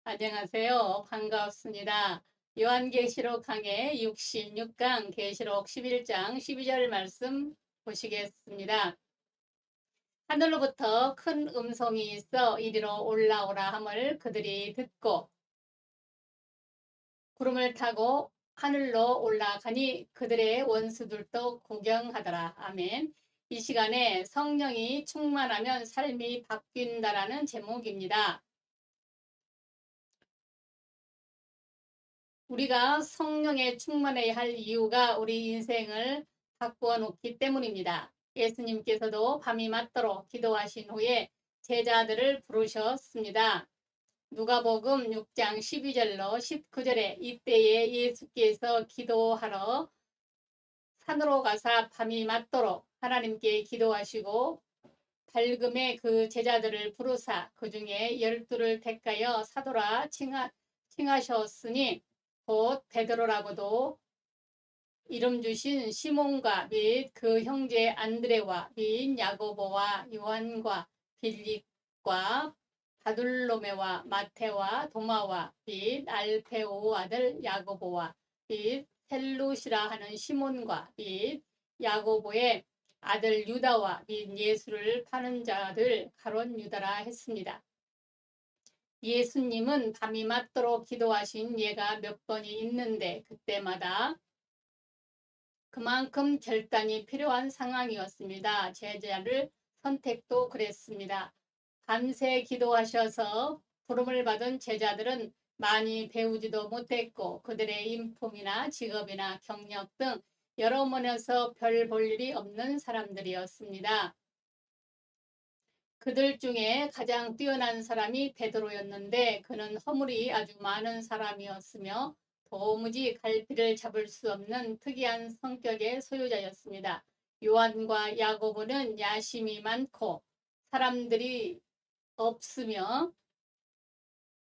안녕하세요. 반갑습니다. 요한계시록 강해 66강 계시록 11장 12절 말씀 보시겠습니다. 하늘로부터 큰 음성이 있어 이리로 올라오라 함을 그들이 듣고 구름을 타고 하늘로 올라가니 그들의 원수들도 구경하더라. 아멘. 이 시간에 성령이 충만하면 삶이 바뀐다라는 제목입니다. 우리가 성령에 충만해야 할 이유가 우리 인생을 바꾸어 놓기 때문입니다. 예수님께서도 밤이 맞도록 기도하신 후에 제자들을 부르셨습니다. 누가복음 6장 12절로 19절에 이때에 예수께서 기도하러 산으로 가사 밤이 맞도록 하나님께 기도하시고 밝음에 그 제자들을 부르사 그 중에 12를 택하여 사도라 칭하셨으니 곧 베드로라고도 이름 주신 시몬과 및 그 형제 안드레와 및 야고보와 요한과 빌립과 바둘로메와 마테와 도마와 및 알페오 아들 야고보와 및 셀루시라 하는 시몬과 및 야고보의 아들 유다와 및 예수를 파는 자들 가롯 유다라 했습니다. 예수님은 밤이 맞도록 기도하신 예가 몇 번이 있는데 그때마다 그만큼 결단이 필요한 상황이었습니다. 제자를 선택도 그랬습니다. 밤새 기도하셔서 부름을 받은 제자들은 많이 배우지도 못했고 그들의 인품이나 직업이나 경력 등 여러 면에서 별 볼 일이 없는 사람들이었습니다. 그들 중에 가장 뛰어난 사람이 베드로였는데 그는 허물이 아주 많은 사람이었으며 도무지 갈피를 잡을 수 없는 특이한 성격의 소유자였습니다. 요한과 야고보는 야심이 많고 사람들이 없으며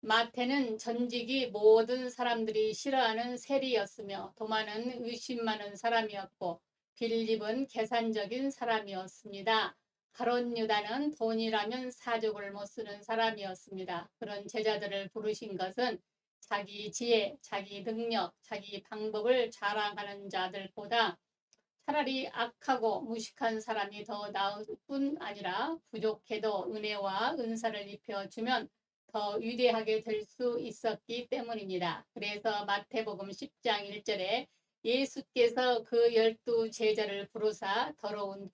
마태는 전직이 모든 사람들이 싫어하는 세리였으며 도마는 의심 많은 사람이었고 빌립은 계산적인 사람이었습니다. 가롯 유다는 돈이라면 사족을 못 쓰는 사람이었습니다. 그런 제자들을 부르신 것은 자기 지혜, 자기 능력, 자기 방법을 자랑하는 자들보다 차라리 악하고 무식한 사람이 더 나을 뿐 아니라 부족해도 은혜와 은사를 입혀주면 더 위대하게 될 수 있었기 때문입니다. 그래서 마태복음 10장 1절에 예수께서 그 12 제자를 부르사 더러운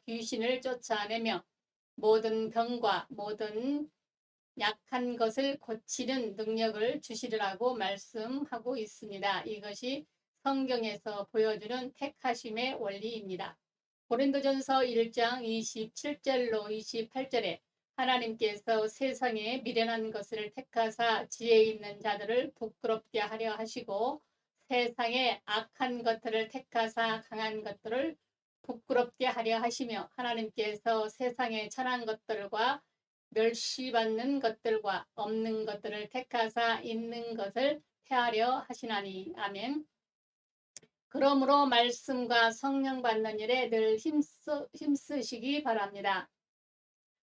귀신을 쫓아내며 모든 병과 모든 약한 것을 고치는 능력을 주시리라고 말씀하고 있습니다. 이것이 성경에서 보여주는 택하심의 원리입니다. 고린도전서 1장 27절로 28절에 하나님께서 세상에 미련한 것을 택하사 지혜 있는 자들을 부끄럽게 하려 하시고 세상에 악한 것들을 택하사 강한 것들을 부끄럽게 하려 하시며 하나님께서 세상에 천한 것들과 멸시받는 것들과 없는 것들을 택하사 있는 것을 폐하려 하시나니. 아멘. 그러므로 말씀과 성령 받는 일에 늘 힘쓰시기 바랍니다.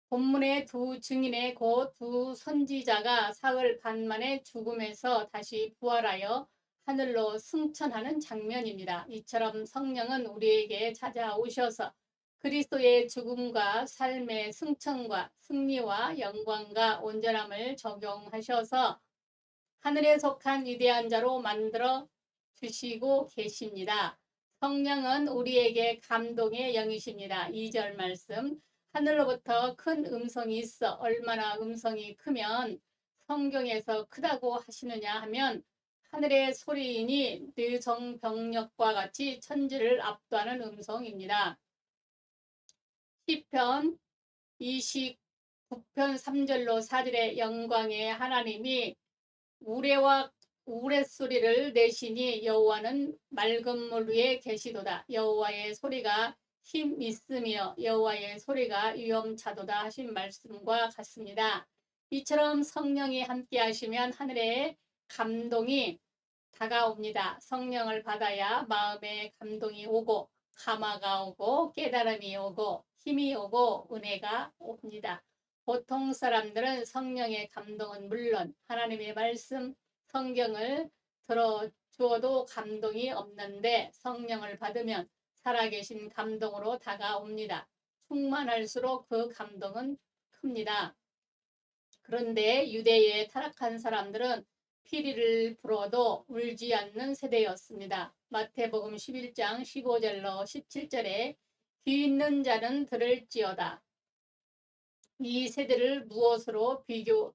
본문의 두 증인의 곧 두 선지자가 사흘 반 만에 죽음에서 다시 부활하여 하늘로 승천하는 장면입니다. 이처럼 성령은 우리에게 찾아오셔서 그리스도의 죽음과 삶의 승천과 승리와 영광과 온전함을 적용하셔서 하늘에 속한 위대한 자로 만들어 주시고 계십니다. 성령은 우리에게 감동의 영이십니다. 2절 말씀 하늘로부터 큰 음성이 있어 얼마나 음성이 크면 성경에서 크다고 하시느냐 하면 하늘의 소리이니 뇌정병력과 같이 천지를 압도하는 음성입니다. 시편 29편 3절로 4절의 영광의 하나님이 우레와 우레소리를 내시니 여호와는 맑은 물 위에 계시도다. 여호와의 소리가 힘 있으며 여호와의 소리가 위엄차도다 하신 말씀과 같습니다. 이처럼 성령이 함께 하시면 하늘의 감동이 다가옵니다. 성령을 받아야 마음에 감동이 오고 감화가 오고 깨달음이 오고 힘이 오고 은혜가 옵니다. 보통 사람들은 성령의 감동은 물론 하나님의 말씀, 성경을 들어주어도 감동이 없는데 성령을 받으면 살아계신 감동으로 다가옵니다. 충만할수록 그 감동은 큽니다. 그런데 유대의 타락한 사람들은 피리를 불어도 울지 않는 세대였습니다. 마태복음 11장 15절로 17절에 귀 있는 자는 들을지어다. 이 세대를 무엇으로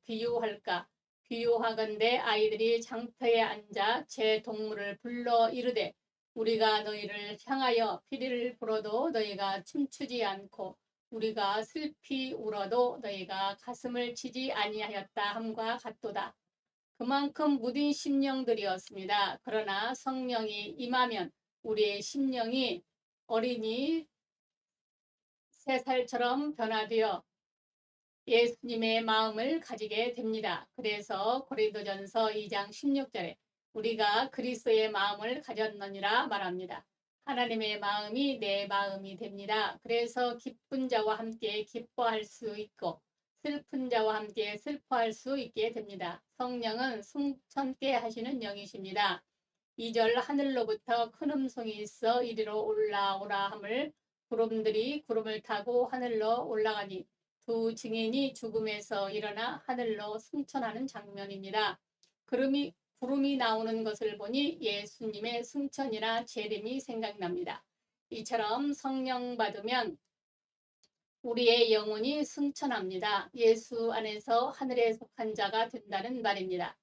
비유할까? 비유하건대 아이들이 장터에 앉아 제 동물을 불러 이르되 우리가 너희를 향하여 피리를 불어도 너희가 춤추지 않고 우리가 슬피 울어도 너희가 가슴을 치지 아니하였다 함과 같도다. 그만큼 무딘 심령들이었습니다. 그러나 성령이 임하면 우리의 심령이 어린이 3살처럼 변화되어 예수님의 마음을 가지게 됩니다. 그래서 고린도전서 2장 16절에 우리가 그리스도의 마음을 가졌느니라 말합니다. 하나님의 마음이 내 마음이 됩니다. 그래서 기쁜 자와 함께 기뻐할 수 있고 슬픈 자와 함께 슬퍼할 수 있게 됩니다. 성령은 승천케 하시는 영이십니다. 2절 하늘로부터 큰 음성이 있어 이리로 올라오라 함을 구름들이 구름을 타고 하늘로 올라가니 두 증인이 죽음에서 일어나 하늘로 승천하는 장면입니다. 구름이 나오는 것을 보니 예수님의 승천이나 재림이 생각납니다. 이처럼 성령 받으면 우리의 영혼이 승천합니다. 예수 안에서 하늘에 속한 자가 된다는 말입니다.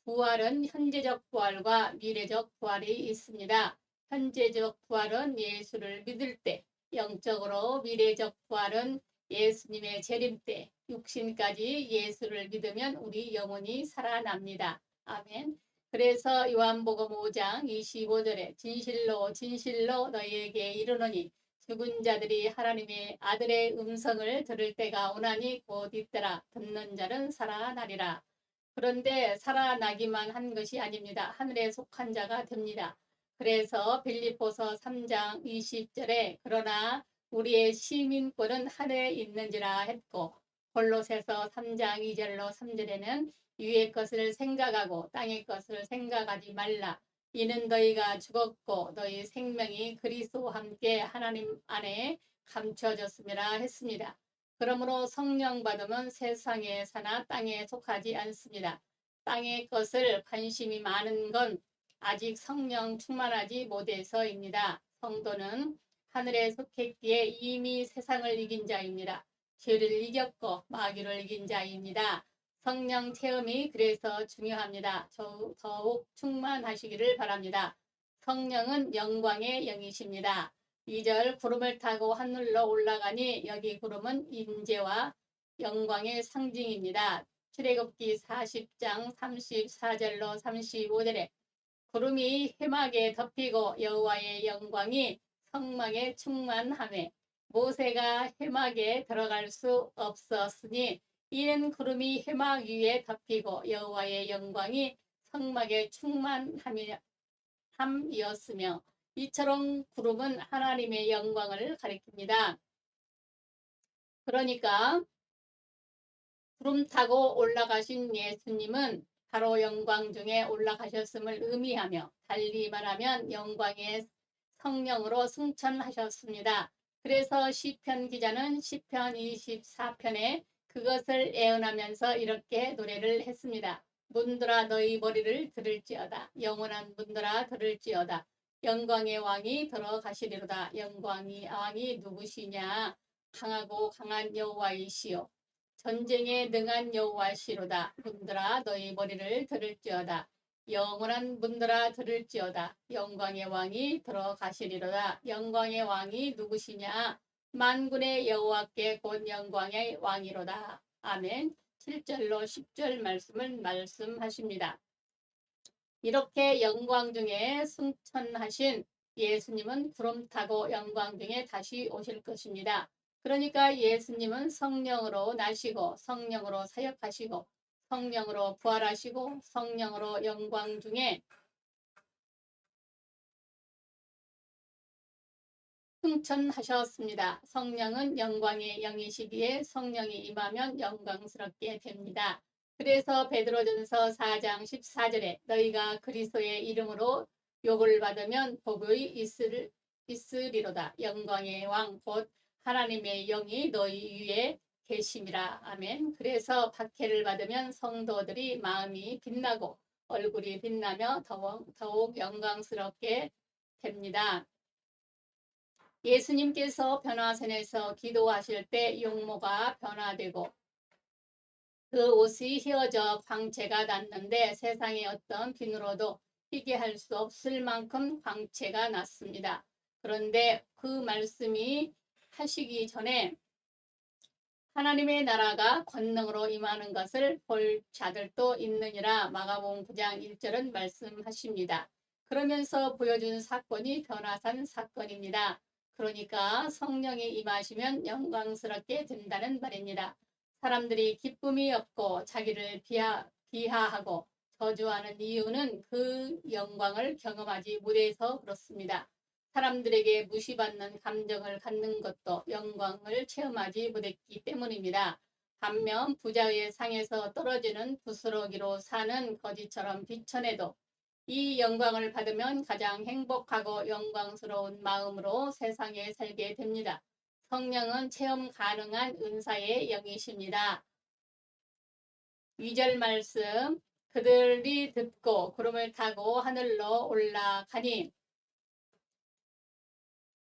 부활은 현재적 부활과 미래적 부활이 있습니다. 현재적 부활은 예수를 믿을 때, 영적으로 미래적 부활은 예수님의 재림 때, 육신까지 예수를 믿으면 우리 영혼이 살아납니다. 아멘. 그래서 요한복음 5장 25절에 진실로 진실로 너희에게 이르노니 죽은 자들이 하나님의 아들의 음성을 들을 때가 오나니 곧 있더라. 듣는 자는 살아나리라. 그런데 살아나기만 한 것이 아닙니다. 하늘에 속한 자가 됩니다. 그래서 빌립보서 3장 20절에 그러나 우리의 시민권은 하늘에 있는지라 했고 골로새서 3장 2절로 3절에는 위의 것을 생각하고 땅의 것을 생각하지 말라. 이는 너희가 죽었고 너희 생명이 그리스도와 함께 하나님 안에 감춰졌음이라 했습니다. 그러므로 성령 받으면 세상에 사나 땅에 속하지 않습니다. 땅의 것을 관심이 많은 건 아직 성령 충만하지 못해서입니다. 성도는 하늘에 속했기에 이미 세상을 이긴 자입니다. 죄를 이겼고 마귀를 이긴 자입니다. 성령 체험이 그래서 중요합니다. 더욱 충만하시기를 바랍니다. 성령은 영광의 영이십니다. 2절 구름을 타고 하늘로 올라가니 여기 구름은 임재와 영광의 상징입니다. 출애굽기 40장 34절로 35절에 구름이 회막에 덮이고 여호와의 영광이 성막에 충만하매 모세가 회막에 들어갈 수 없었으니 이는 구름이 회막 위에 덮이고 여호와의 영광이 성막에 충만함이었으며 이처럼 구름은 하나님의 영광을 가리킵니다. 그러니까 구름 타고 올라가신 예수님은 바로 영광 중에 올라가셨음을 의미하며 달리 말하면 영광의 성령으로 승천하셨습니다. 그래서 시편 기자는 시편 24편에 그것을 애언하면서 이렇게 노래를 했습니다. 문들아 너희 머리를 들을지어다. 영원한 문들아 들을지어다. 영광의 왕이 들어가시리로다. 영광의 왕이 누구시냐? 강하고 강한 여호와이시요 전쟁에 능한 여호와시로다. 문들아 너희 머리를 들을지어다. 영원한 문들아 들을지어다. 영광의 왕이 들어가시리로다. 영광의 왕이 누구시냐? 만군의 여호와께 곧 영광의 왕이로다. 아멘. 7절로 10절 말씀을 말씀하십니다. 이렇게 영광 중에 승천하신 예수님은 구름 타고 영광 중에 다시 오실 것입니다. 그러니까 예수님은 성령으로 나시고 성령으로 사역하시고 성령으로 부활하시고 성령으로 영광 중에 승천하셨습니다. 성령은 영광의 영이시기에 성령이 임하면 영광스럽게 됩니다. 그래서 베드로전서 4장 14절에 너희가 그리스도의 이름으로 욕을 받으면 복의 있으리로다. 영광의 왕 곧 하나님의 영이 너희 위에 계심이라. 아멘. 그래서 박해를 받으면 성도들이 마음이 빛나고 얼굴이 빛나며 더욱 영광스럽게 됩니다. 예수님께서 변화선에서 기도하실 때 용모가 변화되고 그 옷이 휘어져 광채가 났는데 세상의 어떤 비누로도 희게 할 수 없을 만큼 광채가 났습니다. 그런데 그 말씀이 하시기 전에 하나님의 나라가 권능으로 임하는 것을 볼 자들도 있느니라. 마가복음 9장 1절은 말씀하십니다. 그러면서 보여준 사건이 변화산 사건입니다. 그러니까 성령이 임하시면 영광스럽게 된다는 말입니다. 사람들이 기쁨이 없고 자기를 비하하고 저주하는 이유는 그 영광을 경험하지 못해서 그렇습니다. 사람들에게 무시받는 감정을 갖는 것도 영광을 체험하지 못했기 때문입니다. 반면 부자의 상에서 떨어지는 부스러기로 사는 거지처럼 비천해도 이 영광을 받으면 가장 행복하고 영광스러운 마음으로 세상에 살게 됩니다. 성령은 체험 가능한 은사의 영이십니다. 2절 말씀, 그들이 듣고 구름을 타고 하늘로 올라가니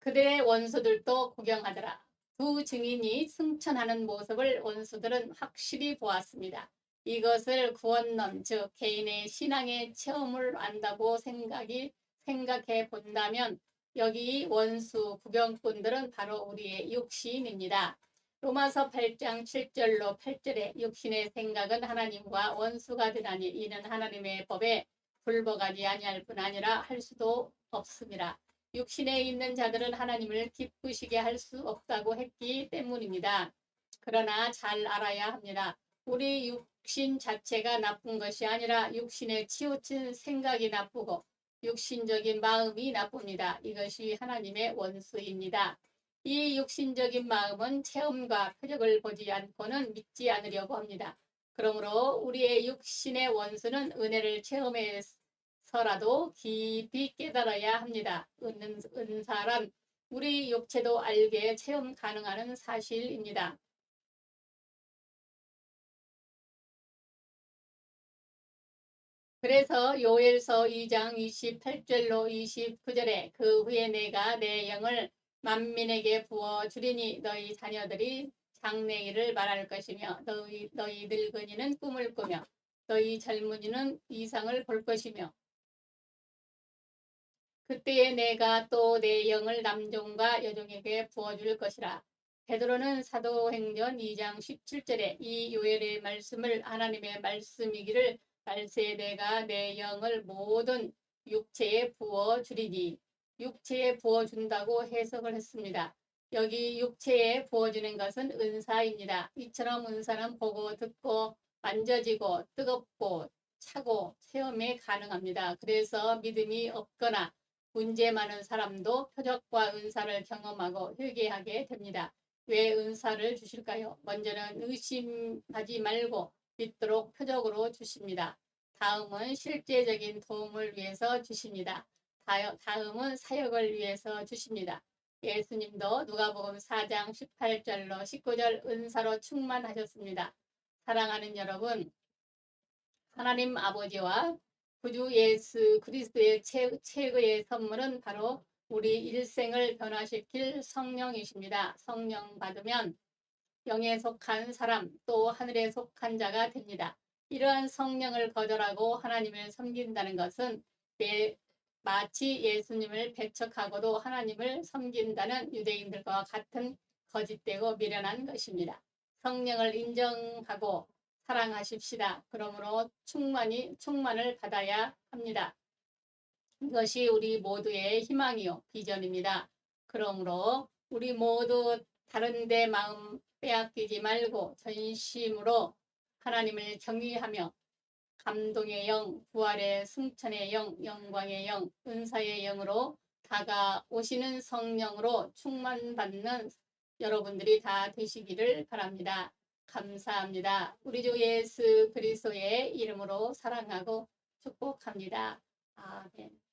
그들의 원수들도 구경하더라. 두 증인이 승천하는 모습을 원수들은 확실히 보았습니다. 이것을 구원론, 즉 개인의 신앙의 체험을 안다고 생각해 본다면 여기 원수 구경꾼들은 바로 우리의 육신입니다. 로마서 8장 7절로 8절에 육신의 생각은 하나님과 원수가 되나니 이는 하나님의 법에 불복하지 아니할 뿐 아니라 할 수도 없습니다. 육신에 있는 자들은 하나님을 기쁘시게 할 수 없다고 했기 때문입니다. 그러나 잘 알아야 합니다. 우리 육신 자체가 나쁜 것이 아니라 육신에 치우친 생각이 나쁘고 육신적인 마음이 나쁩니다. 이것이 하나님의 원수입니다. 이 육신적인 마음은 체험과 표적을 보지 않고는 믿지 않으려고 합니다. 그러므로 우리의 육신의 원수는 은혜를 체험해서라도 깊이 깨달아야 합니다. 은사란 우리 육체도 알게 체험 가능한 사실입니다. 그래서 요엘서 2장 28절로 29절에 그 후에 내가 내 영을 만민에게 부어주리니 너희 자녀들이 장래일을 말할 것이며 너희 늙은이는 꿈을 꾸며 너희 젊은이는 이상을 볼 것이며 그때에 내가 또 내 영을 남종과 여종에게 부어줄 것이라. 베드로는 사도행전 2장 17절에 이 요엘의 말씀을 하나님의 말씀이기를 말세에 내가 내 영을 모든 육체에 부어주리니 육체에 부어준다고 해석을 했습니다. 여기 육체에 부어주는 것은 은사입니다. 이처럼 은사는 보고 듣고 만져지고 뜨겁고 차고 체험이 가능합니다. 그래서 믿음이 없거나 문제 많은 사람도 표적과 은사를 경험하고 회개하게 됩니다. 왜 은사를 주실까요? 먼저는 의심하지 말고 믿도록 표적으로 주십니다. 다음은 실제적인 도움을 위해서 주십니다. 다음은 사역을 위해서 주십니다. 예수님도 누가복음 4장 18절로 19절 은사로 충만하셨습니다. 사랑하는 여러분, 하나님 아버지와 구주 예수 그리스도의 최고의 선물은 바로 우리 일생을 변화시킬 성령이십니다. 성령 받으면 영에 속한 사람 또 하늘에 속한 자가 됩니다. 이러한 성령을 거절하고 하나님을 섬긴다는 것은 마치 예수님을 배척하고도 하나님을 섬긴다는 유대인들과 같은 거짓되고 미련한 것입니다. 성령을 인정하고 사랑하십시다. 그러므로 충만을 받아야 합니다. 이것이 우리 모두의 희망이요 비전입니다. 그러므로 우리 모두 다른 데 마음 빼앗기지 말고 전심으로 하나님을 경외하며 감동의 영, 부활의 승천의 영, 영광의 영, 은사의 영으로 다가오시는 성령으로 충만받는 여러분들이 다 되시기를 바랍니다. 감사합니다. 우리 주 예수 그리스도의 이름으로 사랑하고 축복합니다. 아멘.